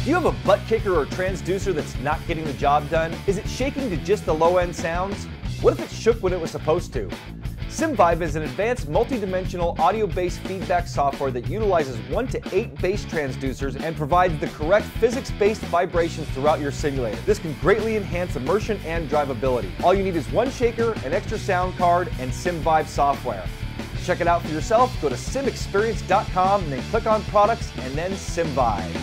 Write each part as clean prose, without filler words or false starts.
Do you have a butt kicker or transducer that's not getting the job done? Is it shaking to just the low-end sounds? What if it shook when it was supposed to? SimVibe is an advanced multi-dimensional audio-based feedback software that utilizes 1 to 8 bass transducers and provides the correct physics-based vibrations throughout your simulator. This can greatly enhance immersion and drivability. All you need is one shaker, an extra sound card, and SimVibe software. To check it out for yourself, go to simexperience.com and then click on products and then SimVibe.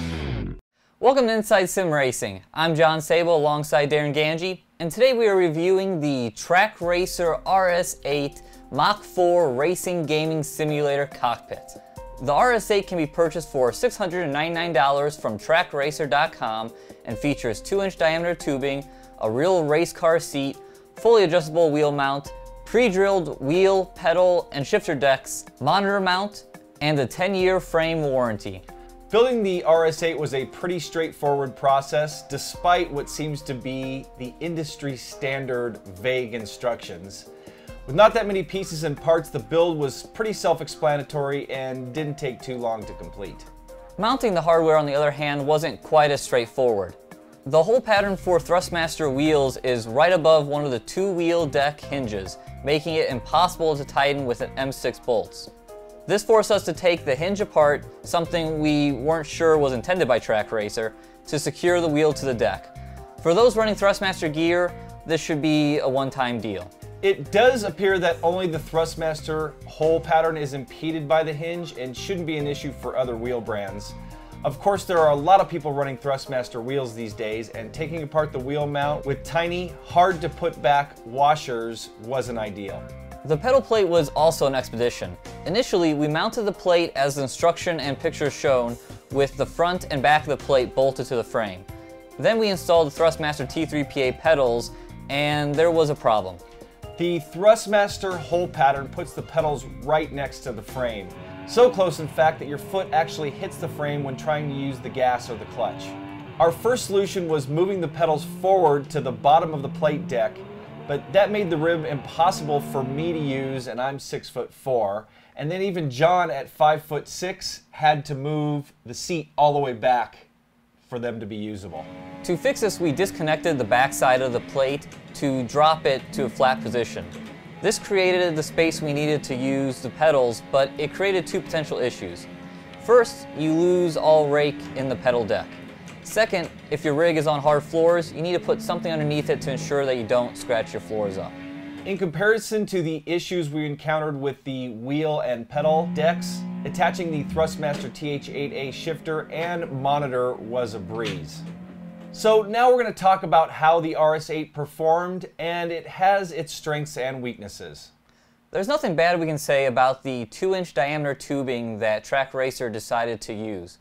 Welcome to Inside Sim Racing. I'm John Sable alongside Darren Ganji, and today we are reviewing the Trak Racer RS8 Mach 4 Racing Gaming Simulator Cockpit. The RS8 can be purchased for $699 from trakracer.com and features 2-inch diameter tubing, a real race car seat, fully adjustable wheel mount, pre-drilled wheel, pedal, and shifter decks, monitor mount, and a 10-year frame warranty. Building the RS8 was a pretty straightforward process, despite what seems to be the industry standard vague instructions. With not that many pieces and parts, the build was pretty self-explanatory and didn't take too long to complete. Mounting the hardware, on the other hand, wasn't quite as straightforward. The whole pattern for Thrustmaster wheels is right above one of the 2-wheel deck hinges, making it impossible to tighten with an M6 bolts. This forced us to take the hinge apart, something we weren't sure was intended by Trak Racer, to secure the wheel to the deck. For those running Thrustmaster gear, this should be a one-time deal. It does appear that only the Thrustmaster hole pattern is impeded by the hinge and shouldn't be an issue for other wheel brands. Of course, there are a lot of people running Thrustmaster wheels these days, and taking apart the wheel mount with tiny, hard-to-put-back washers wasn't ideal. The pedal plate was also an expedition. Initially, we mounted the plate as the instruction and pictures shown, with the front and back of the plate bolted to the frame. Then we installed the Thrustmaster T3PA pedals, and there was a problem. The Thrustmaster hole pattern puts the pedals right next to the frame. So close, in fact, that your foot actually hits the frame when trying to use the gas or the clutch. Our first solution was moving the pedals forward to the bottom of the plate deck, but that made the rib impossible for me to use, and I'm 6'4", and then even John at 5'6" had to move the seat all the way back for them to be usable. To fix this, we disconnected the back side of the plate to drop it to a flat position. This created the space we needed to use the pedals, but it created two potential issues. First, you lose all rake in the pedal deck. Second, if your rig is on hard floors, you need to put something underneath it to ensure that you don't scratch your floors up. In comparison to the issues we encountered with the wheel and pedal decks, attaching the Thrustmaster TH8A shifter and monitor was a breeze. So now we're going to talk about how the RS8 performed, and it has its strengths and weaknesses. There's nothing bad we can say about the 2-inch diameter tubing that Trak Racer decided to use.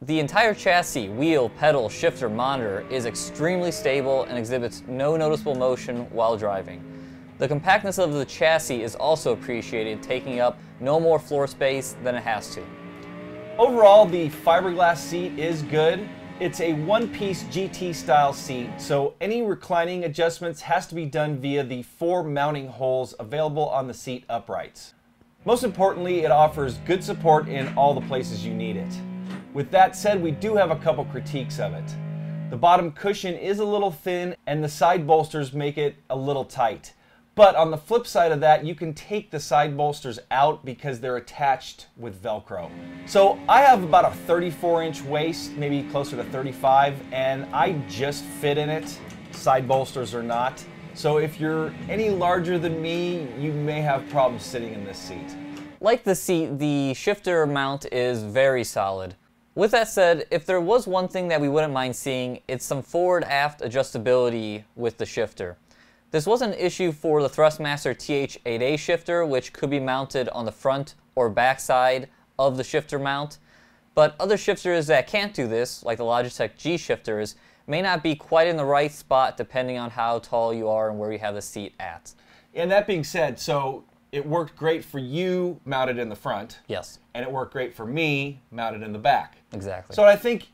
The entire chassis, wheel, pedal, shifter, monitor is extremely stable and exhibits no noticeable motion while driving. The compactness of the chassis is also appreciated, taking up no more floor space than it has to. Overall, the fiberglass seat is good. It's a one-piece GT style seat, so any reclining adjustments has to be done via the 4 mounting holes available on the seat uprights. Most importantly, it offers good support in all the places you need it. With that said, we do have a couple critiques of it. The bottom cushion is a little thin and the side bolsters make it a little tight. But on the flip side of that, you can take the side bolsters out because they're attached with Velcro. So I have about a 34-inch waist, maybe closer to 35, and I just fit in it, side bolsters or not. So if you're any larger than me, you may have problems sitting in this seat. Like the seat, the shifter mount is very solid. With that said, if there was one thing that we wouldn't mind seeing, it's some forward-aft adjustability with the shifter. This wasn't an issue for the Thrustmaster TH8A shifter, which could be mounted on the front or back side of the shifter mount, but other shifters that can't do this, like the Logitech G shifters, may not be quite in the right spot depending on how tall you are and where you have the seat at. And that being said, so it worked great for you mounted in the front. Yes. And it worked great for me mounted in the back. Exactly. So I think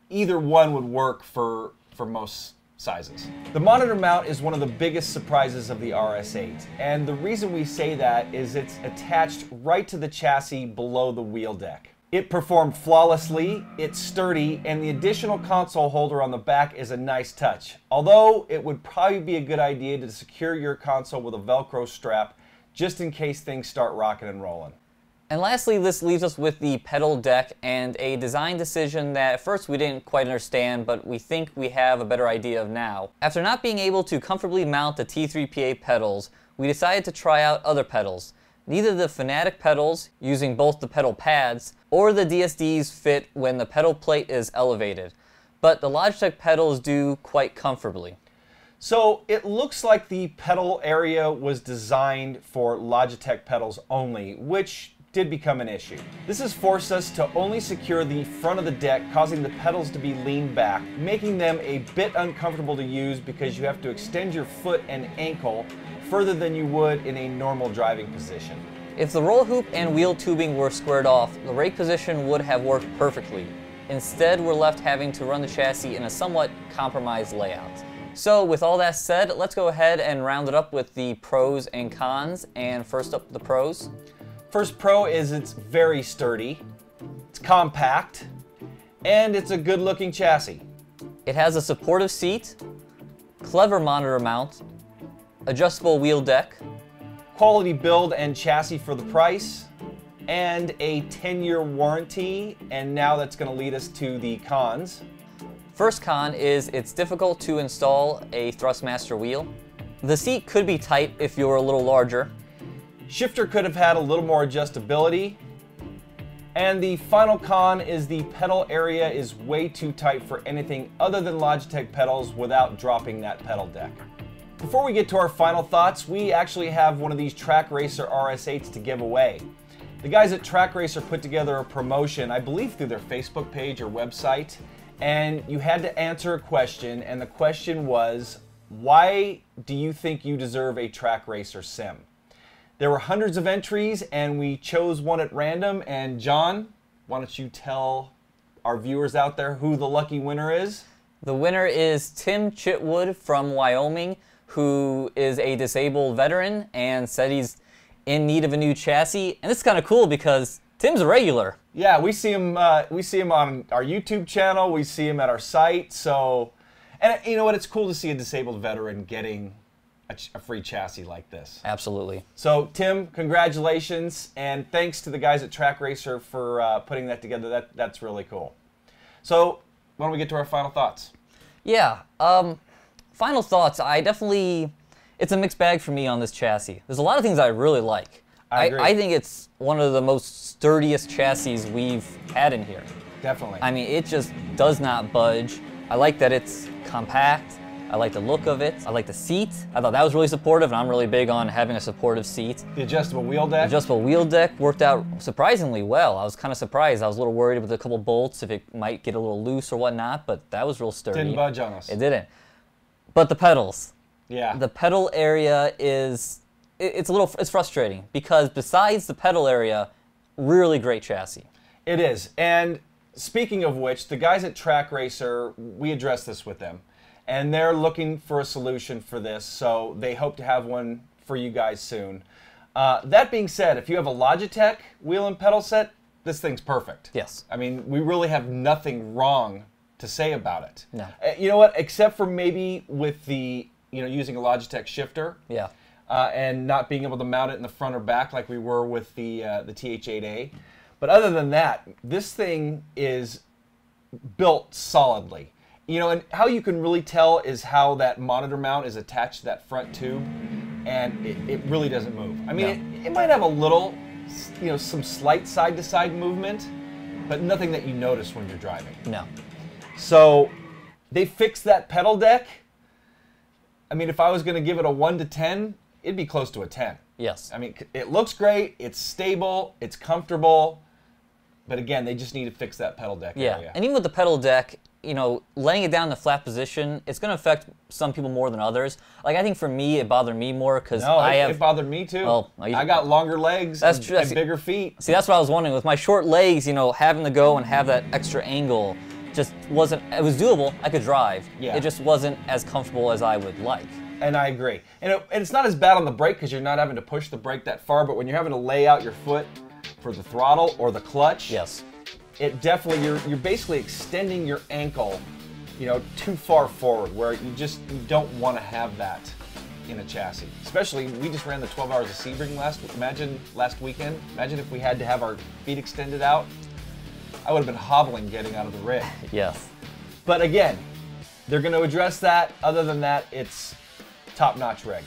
either one would work for most sizes. The monitor mount is one of the biggest surprises of the RS8, and the reason we say that is it's attached right to the chassis below the wheel deck. It performed flawlessly, it's sturdy, and the additional console holder on the back is a nice touch. Although it would probably be a good idea to secure your console with a Velcro strap just in case things start rocking and rolling. And lastly, this leaves us with the pedal deck and a design decision that at first we didn't quite understand, but we think we have a better idea of now. After not being able to comfortably mount the T3PA pedals, we decided to try out other pedals. Neither the Fanatic pedals, using both the pedal pads, or the DSDs fit when the pedal plate is elevated, but the Logitech pedals do quite comfortably. So it looks like the pedal area was designed for Logitech pedals only, which did become an issue. This has forced us to only secure the front of the deck, causing the pedals to be leaned back, making them a bit uncomfortable to use because you have to extend your foot and ankle further than you would in a normal driving position. If the roll hoop and wheel tubing were squared off, the rake position would have worked perfectly. Instead, we're left having to run the chassis in a somewhat compromised layout. So with all that said, let's go ahead and round it up with the pros and cons. And first up, the pros. First pro is it's very sturdy, it's compact, and it's a good looking chassis. It has a supportive seat, clever monitor mount, adjustable wheel deck, quality build and chassis for the price, and a 10-year warranty, and now that's going to lead us to the cons. First con is it's difficult to install a Thrustmaster wheel. The seat could be tight if you're a little larger. Shifter could have had a little more adjustability. And the final con is the pedal area is way too tight for anything other than Logitech pedals without dropping that pedal deck. Before we get to our final thoughts, we actually have one of these Trak Racer RS8s to give away. The guys at Trak Racer put together a promotion, I believe through their Facebook page or website, and you had to answer a question, and the question was, why do you think you deserve a Trak Racer sim? There were hundreds of entries, and we chose one at random. And John, why don't you tell our viewers out there who the lucky winner is? The winner is Tim Chitwood from Wyoming, who is a disabled veteran and said he's in need of a new chassis. And this is kind of cool because Tim's a regular. Yeah, we see him on our YouTube channel. We see him at our site. So, and you know what? It's cool to see a disabled veteran getting a free chassis like this. Absolutely. So Tim, congratulations, and thanks to the guys at Trak Racer for putting that together. That's really cool. So why don't we get to our final thoughts? Yeah, final thoughts. It's a mixed bag for me on this chassis. There's a lot of things I really like. I agree. I think it's one of the most sturdiest chassis we've had in here. Definitely. I mean, it just does not budge. I like that it's compact. I like the look of it. I like the seat. I thought that was really supportive, and I'm really big on having a supportive seat. The adjustable wheel deck? The adjustable wheel deck worked out surprisingly well. I was kind of surprised. I was a little worried with a couple bolts if it might get a little loose or whatnot, but that was real sturdy. Didn't budge on us. It didn't. But the pedals. Yeah. The pedal area is, it's frustrating because besides the pedal area, really great chassis. It is. And speaking of which, the guys at Trak Racer, we addressed this with them. And they're looking for a solution for this, so they hope to have one for you guys soon. That being said, if you have a Logitech wheel and pedal set, this thing's perfect. Yes. I mean, we really have nothing wrong to say about it. No. You know what? Except for maybe with the, using a Logitech shifter. Yeah. And not being able to mount it in the front or back like we were with the TH8A. But other than that, this thing is built solidly. And how you can really tell is how that monitor mount is attached to that front tube, and it really doesn't move. I mean, it might have a little, some slight side-to-side movement, but nothing that you notice when you're driving. No. So they fixed that pedal deck. I mean, if I was going to give it a 1 to 10, it'd be close to a 10. Yes. I mean, it looks great, it's stable, it's comfortable, but again, they just need to fix that pedal deck area. And even with the pedal deck, laying it down in the flat position, it's going to affect some people more than others. Like, I think for me, it bothered me more because it bothered me too. Well, I got longer legs and bigger feet. See, that's what I was wondering. With my short legs, having to go and have that extra angle just wasn't, it was doable. I could drive. Yeah. It just wasn't as comfortable as I would like. And I agree. And it's not as bad on the brake because you're not having to push the brake that far, but when you're having to lay out your foot for the throttle or the clutch, yes, it definitely, you're basically extending your ankle, you know, too far forward, where you don't want to have that in a chassis. Especially, we just ran the 12 hours of Sebring last weekend. Imagine if we had to have our feet extended out. I would have been hobbling getting out of the rig. Yes. But again, they're going to address that. Other than that, it's top-notch rig.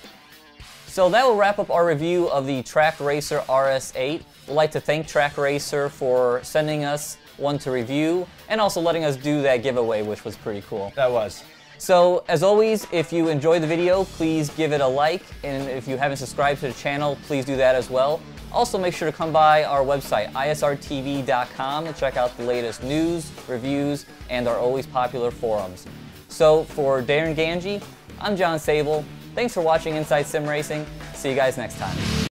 So that will wrap up our review of the Trak Racer RS8. We'd like to thank Trak Racer for sending us one to review and also letting us do that giveaway, which was pretty cool. That was. So as always, if you enjoyed the video, please give it a like, and if you haven't subscribed to the channel, please do that as well. Also make sure to come by our website, isrtv.com, and check out the latest news, reviews, and our always popular forums. So for Darren Ganji, I'm John Sable. Thanks for watching Inside Sim Racing. See you guys next time.